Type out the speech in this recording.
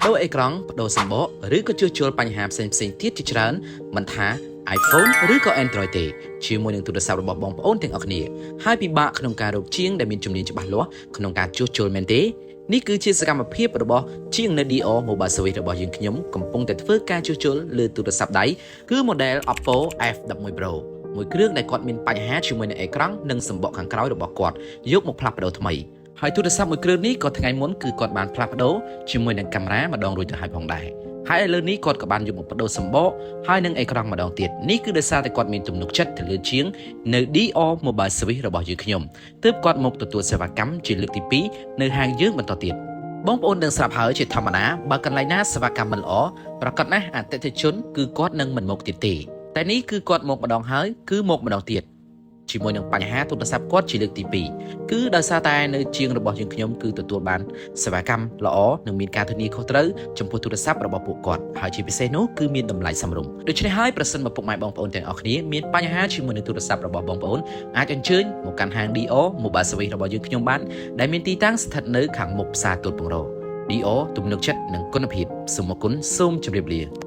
Đâu ai krong, đâu sầm bó, rứ có chưa chua bánh hàm xinh tiết chỉ trơn, mình thả iPhone ឬក៏ Android ទេជាមួយនឹងទូរស័ព្ទរបស់បងប្អូនទាំងអស់គ្នាហើយពិបាកក្នុងការរកជាងដែលមានជំនាញច្បាស់លាស់ក្នុងការជួសជុលមែនទេនេះគឺជាសកម្មភាពរបស់ជាងនៅ DO Mobile Service របស់យើងខ្ញុំកំពុងតែធ្វើការជួសជុលលើទូរស័ព្ទដៃគឺ model Oppo F11 Pro មួយគ្រឿងដែលគាត់មានបញ្ហាជាមួយនឹងអេក្រង់និងសំបកខាងក្រោយរបស់គាត់យកមកផ្លាស់ប្ដូរថ្មីហើយទូរស័ព្ទមួយគ្រឿងនេះក៏ថ្ងៃមុនគឺគាត់បានផ្លាស់ប្ដូរជាមួយនឹងកាមេរ៉ាម្ដងរួចទៅហើយផងដែរហើយឥឡូវនេះគាត់ក៏បានយកមកបដូរសម្បកហើយនឹងអេក្រង់ម្ដងទៀតនេះគឺដោយសារតែគាត់មានទំនុកចិត្តទៅលើជាងនៅ DO Mobile Service របស់យើងខ្ញុំទើបគាត់មកទទួលសេវាកម្មជាលើកទី2នៅហាងយើងបន្តទៀតបងប្អូននឹងស្រាប់ហើយជាធម្មតាបើកន្លែងណាសេវាកម្មមិនល្អប្រកាសណាស់អតិថិជនគឺគាត់នឹងមិនមកទៀតទេតែនេះគឺគាត់មកម្ដងហើយគឺមកម្ដងទៀតជាមួយនឹងបញ្ហាទូរស័ព្ទគាត់ជាលើកទី2គឺដោយសារតែនៅជាងរបស់យើងខ្ញុំគឺទទួលបានសេវាកម្មល្អនិងមានការធានាខុសត្រូវចំពោះទូរស័ព្ទរបស់ពួកគាត់ហើយជាពិសេសនោះគឺមានតម្លៃសមរម្យដូច្នេះហើយប្រសិនបើពុកម៉ែបងប្អូនទាំងអស់គ្នាមានបញ្ហាជាមួយនឹងទូរស័ព្ទរបស់បងប្អូនអាចអញ្ជើញមកកាន់ហាង DO Mobile Service របស់យើងខ្ញុំបានដែលមានទីតាំងស្ថិតនៅខាងមុខផ្សារទូលពង្រោ DO ទំនុកចិត្តនិងគុណភាពសូមអរគុណសូមជម្រាបលា